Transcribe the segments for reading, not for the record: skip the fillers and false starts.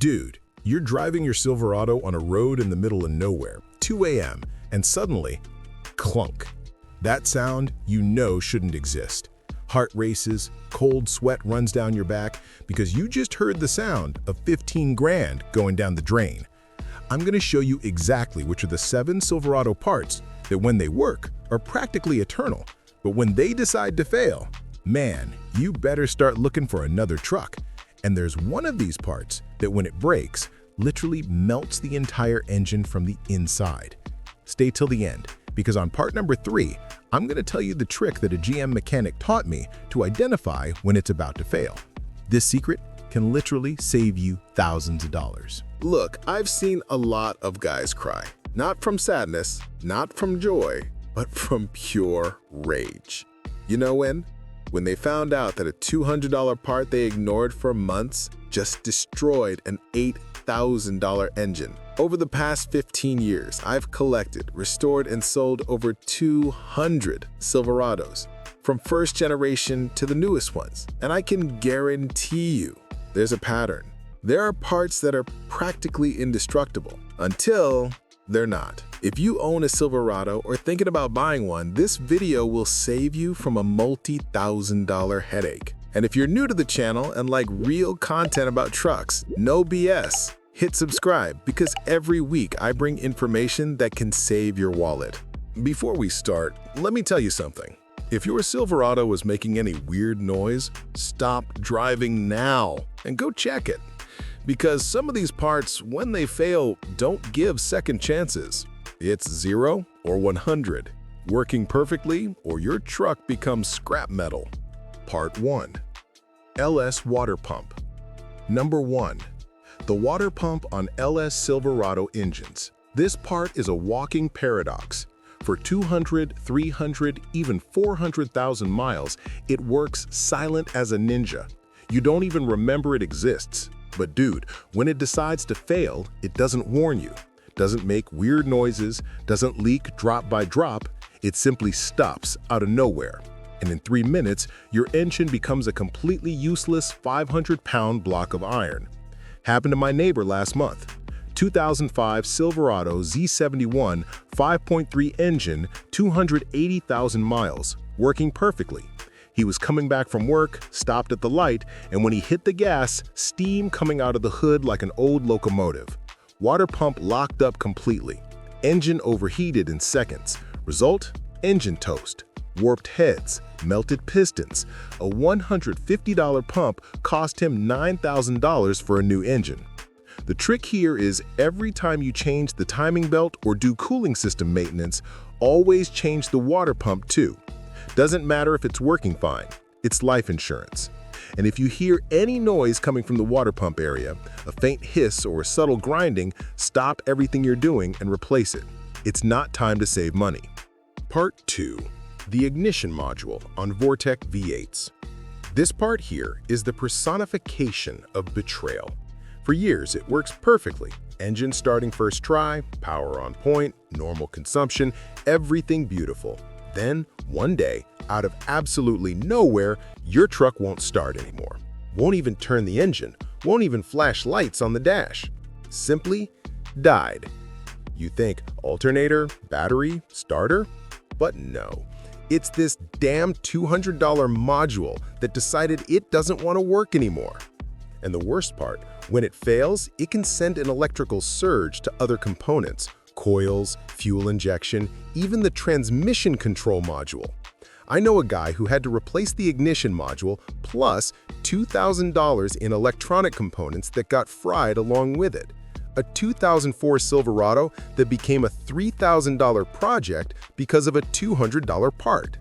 Dude, you're driving your Silverado on a road in the middle of nowhere, 2 a.m., and suddenly, clunk. That sound you know shouldn't exist. Heart races, cold sweat runs down your back because you just heard the sound of 15 grand going down the drain. I'm going to show you exactly which are the 7 Silverado parts that when they work are practically eternal, but when they decide to fail, man, you better start looking for another truck. And there's one of these parts that when it breaks, literally melts the entire engine from the inside. Stay till the end, because on part number 3, I'm going to tell you the trick that a GM mechanic taught me to identify when it's about to fail. This secret can literally save you thousands of dollars. Look, I've seen a lot of guys cry. Not from sadness, not from joy, but from pure rage. You know when? When they found out that a $200 part they ignored for months just destroyed an $8,000 engine. Over the past 15 years, I've collected, restored, and sold over 200 Silverados, from first generation to the newest ones. And I can guarantee you, there's a pattern. There are parts that are practically indestructible until they're not. If you own a Silverado or thinking about buying one, this video will save you from a multi-$1,000 headache. And if you're new to the channel and like real content about trucks, no BS, hit subscribe because every week I bring information that can save your wallet. Before we start, let me tell you something. If your Silverado is making any weird noise, stop driving now and go check it. Because some of these parts, when they fail, don't give second chances. It's 0 or 100, working perfectly or your truck becomes scrap metal. Part 1. LS Water Pump. Number 1. The water pump on LS Silverado engines. This part is a walking paradox. For 200, 300, even 400,000 miles, it works silent as a ninja. You don't even remember it exists. But dude, when it decides to fail, it doesn't warn you, doesn't make weird noises, doesn't leak drop by drop, it simply stops out of nowhere. And in 3 minutes, your engine becomes a completely useless 500-pound block of iron. Happened to my neighbor last month. 2005 Silverado Z71 5.3 engine, 280,000 miles, working perfectly. He was coming back from work, stopped at the light, and when he hit the gas, steam coming out of the hood like an old locomotive. Water pump locked up completely. Engine overheated in seconds. Result? Engine toast. Warped heads, melted pistons. A $150 pump cost him $9,000 for a new engine. The trick here is every time you change the timing belt or do cooling system maintenance, always change the water pump too. Doesn't matter if it's working fine, it's life insurance. And if you hear any noise coming from the water pump area, a faint hiss or a subtle grinding, stop everything you're doing and replace it. It's not time to save money. Part 2. The ignition module on Vortec V8s. This part here is the personification of betrayal. For years, it works perfectly. Engine starting first try, power on point, normal consumption, everything beautiful. Then, one day, out of absolutely nowhere, your truck won't start anymore. Won't even turn the engine, won't even flash lights on the dash. Simply died. You think alternator, battery, starter? But no. It's this damn $200 module that decided it doesn't want to work anymore. And the worst part, when it fails, it can send an electrical surge to other components. Coils, fuel injection, even the transmission control module. I know a guy who had to replace the ignition module plus $2,000 in electronic components that got fried along with it. A 2004 Silverado that became a $3,000 project because of a $200 part.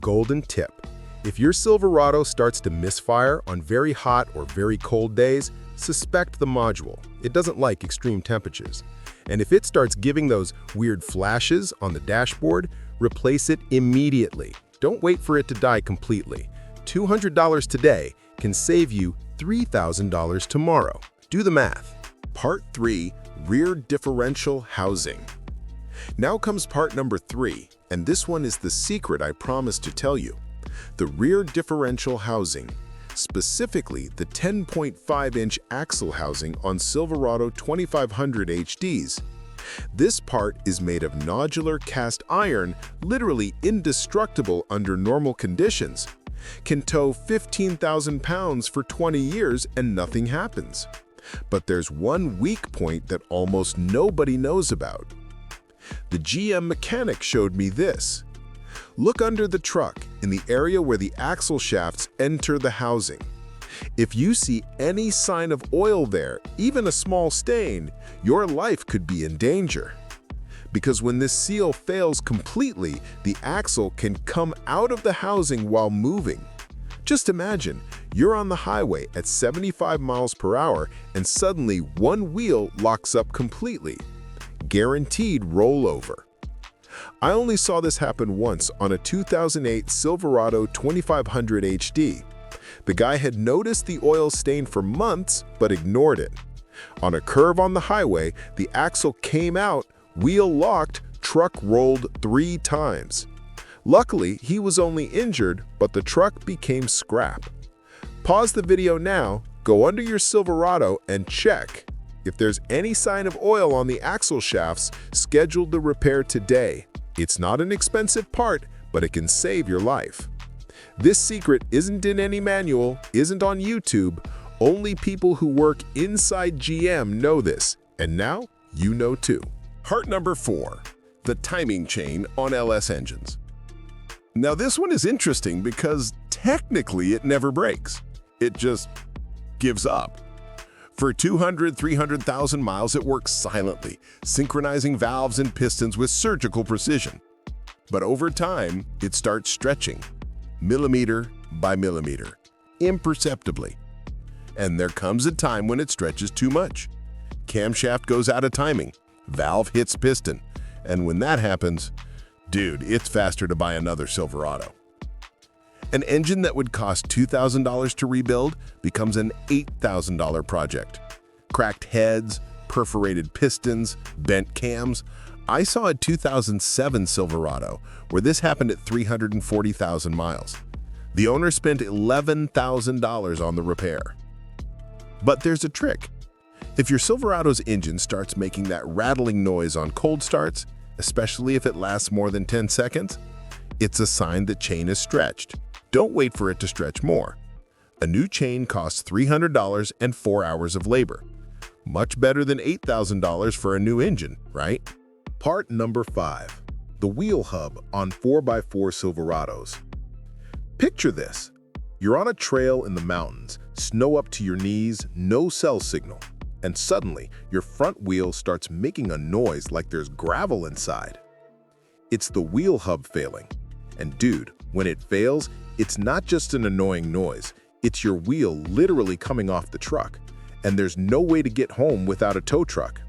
Golden tip. If your Silverado starts to misfire on very hot or very cold days, suspect the module. It doesn't like extreme temperatures. And if it starts giving those weird flashes on the dashboard, replace it immediately. Don't wait for it to die completely. $200 today can save you $3,000 tomorrow. Do the math. Part 3. Rear Differential Housing. Now comes part number 3, and this one is the secret I promised to tell you. The rear differential housing. specifically the 10.5-inch axle housing on Silverado 2500 HDs. This part is made of nodular cast iron, literally indestructible under normal conditions. Can tow 15,000 pounds for 20 years and nothing happens. But there's one weak point that almost nobody knows about. The GM mechanic showed me this. Look under the truck in the area where the axle shafts enter the housing. If you see any sign of oil there, even a small stain, your life could be in danger. Because when this seal fails completely, the axle can come out of the housing while moving. Just imagine, you're on the highway at 75 miles per hour and suddenly one wheel locks up completely. Guaranteed rollover. I only saw this happen once on a 2008 Silverado 2500 HD. The guy had noticed the oil stain for months but ignored it. On a curve on the highway, the axle came out, wheel locked, truck rolled 3 times. Luckily, he was only injured, but the truck became scrap. Pause the video now, go under your Silverado and check. If there's any sign of oil on the axle shafts, schedule the repair today. It's not an expensive part, but it can save your life. This secret isn't in any manual, isn't on YouTube. Only people who work inside GM know this, and now you know too. Part number 4. The timing chain on LS engines. Now this one is interesting because technically it never breaks. It just gives up. For 200,000–300,000 miles it works silently, synchronizing valves and pistons with surgical precision. But over time, it starts stretching, millimeter by millimeter, imperceptibly. And there comes a time when it stretches too much. Camshaft goes out of timing, valve hits piston, and when that happens, dude, it's faster to buy another Silverado. An engine that would cost $2,000 to rebuild becomes an $8,000 project. Cracked heads, perforated pistons, bent cams. I saw a 2007 Silverado where this happened at 340,000 miles. The owner spent $11,000 on the repair. But there's a trick. If your Silverado's engine starts making that rattling noise on cold starts, especially if it lasts more than 10 seconds, it's a sign the chain is stretched. Don't wait for it to stretch more. A new chain costs $300 and 4 hours of labor. Much better than $8,000 for a new engine, right? Part number 5. The wheel hub on 4x4 Silverados. Picture this. You're on a trail in the mountains, snow up to your knees, no cell signal. And suddenly, your front wheel starts making a noise like there's gravel inside. It's the wheel hub failing. And dude, when it fails, it's not just an annoying noise. It's your wheel literally coming off the truck. And there's no way to get home without a tow truck.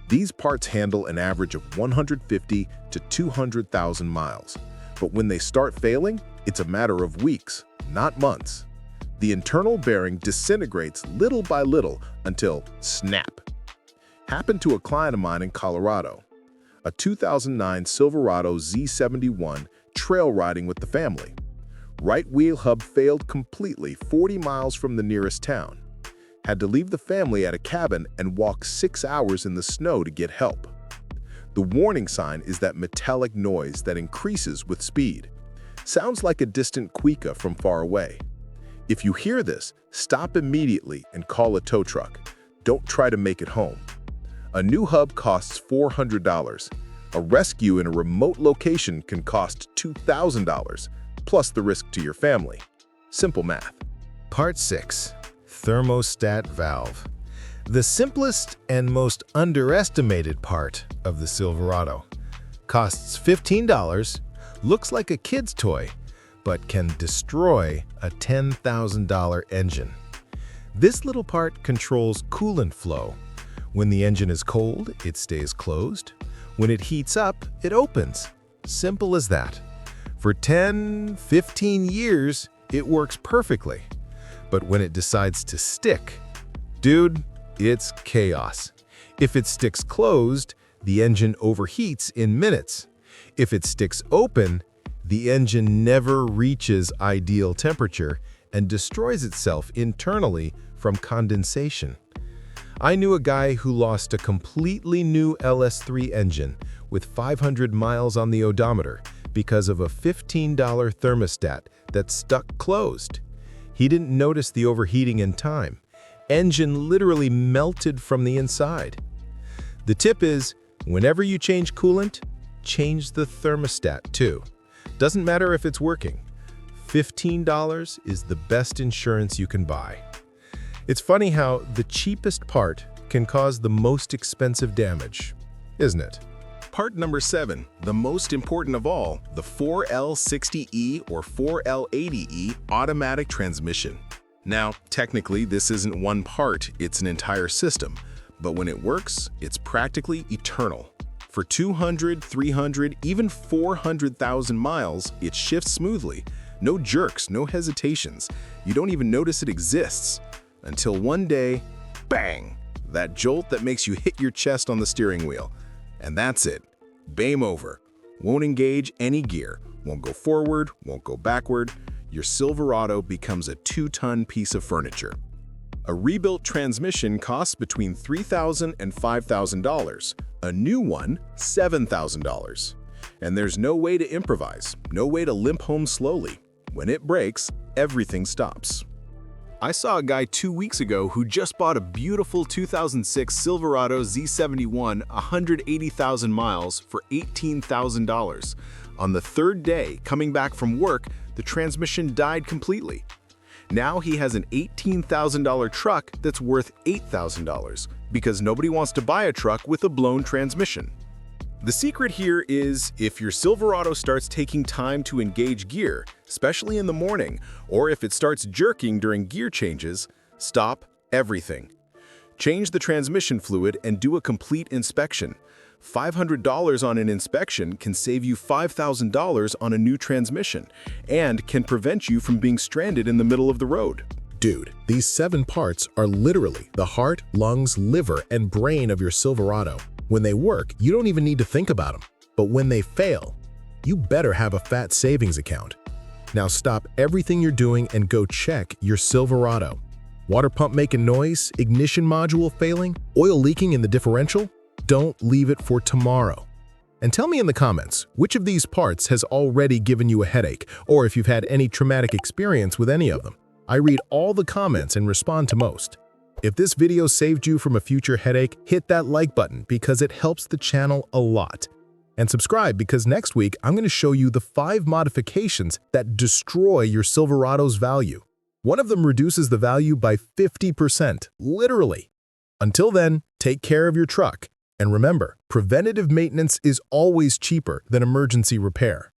These parts handle an average of 150 to 200,000 miles. But when they start failing, it's a matter of weeks, not months. The internal bearing disintegrates little by little until snap. Happened to a client of mine in Colorado. A 2009 Silverado Z71 trail riding with the family. Right wheel hub failed completely 40 miles from the nearest town. Had to leave the family at a cabin and walk 6 hours in the snow to get help. The warning sign is that metallic noise that increases with speed. Sounds like a distant cuica from far away. If you hear this, stop immediately and call a tow truck. Don't try to make it home. A new hub costs $400. A rescue in a remote location can cost $2,000, plus the risk to your family. Simple math. Part 6. Thermostat valve. The simplest and most underestimated part of the Silverado. Costs $15, looks like a kid's toy, but can destroy a $10,000 engine. This little part controls coolant flow. When the engine is cold, it stays closed. When it heats up, it opens. Simple as that. For 10–15 years, it works perfectly. But when it decides to stick, dude, it's chaos. If it sticks closed, the engine overheats in minutes. If it sticks open, the engine never reaches ideal temperature and destroys itself internally from condensation. I knew a guy who lost a completely new LS3 engine with 500 miles on the odometer because of a $15 thermostat that stuck closed. He didn't notice the overheating in time. Engine literally melted from the inside. The tip is, whenever you change coolant, change the thermostat too. Doesn't matter if it's working. $15 is the best insurance you can buy. It's funny how the cheapest part can cause the most expensive damage, isn't it? Part number 7, the most important of all, the 4L60E or 4L80E automatic transmission. Now, technically, this isn't one part, it's an entire system, but when it works, it's practically eternal. For 200, 300, even 400,000 miles, it shifts smoothly. No jerks, no hesitations. You don't even notice it exists. Until one day, bang! That jolt that makes you hit your chest on the steering wheel. And that's it. Game over. Won't engage any gear. Won't go forward, won't go backward. Your Silverado becomes a 2-ton piece of furniture. A rebuilt transmission costs between $3,000 and $5,000. A new one, $7,000. And there's no way to improvise, no way to limp home slowly. When it breaks, everything stops. I saw a guy 2 weeks ago who just bought a beautiful 2006 Silverado Z71 180,000 miles for $18,000. On the third day, coming back from work, the transmission died completely. Now he has an $18,000 truck that's worth $8,000 because nobody wants to buy a truck with a blown transmission. The secret here is if your Silverado starts taking time to engage gear, especially in the morning, or if it starts jerking during gear changes, stop everything. Change the transmission fluid and do a complete inspection. $500 on an inspection can save you $5,000 on a new transmission and can prevent you from being stranded in the middle of the road. Dude, these 7 parts are literally the heart, lungs, liver, and brain of your Silverado. When they work, you don't even need to think about them. But when they fail, you better have a fat savings account. Now stop everything you're doing and go check your Silverado. Water pump making noise, ignition module failing, oil leaking in the differential? Don't leave it for tomorrow. And tell me in the comments, which of these parts has already given you a headache, or if you've had any traumatic experience with any of them. I read all the comments and respond to most. If this video saved you from a future headache, hit that like button because it helps the channel a lot. And subscribe because next week I'm going to show you the 5 modifications that destroy your Silverado's value. One of them reduces the value by 50%, literally. Until then, take care of your truck. And remember, preventative maintenance is always cheaper than emergency repair.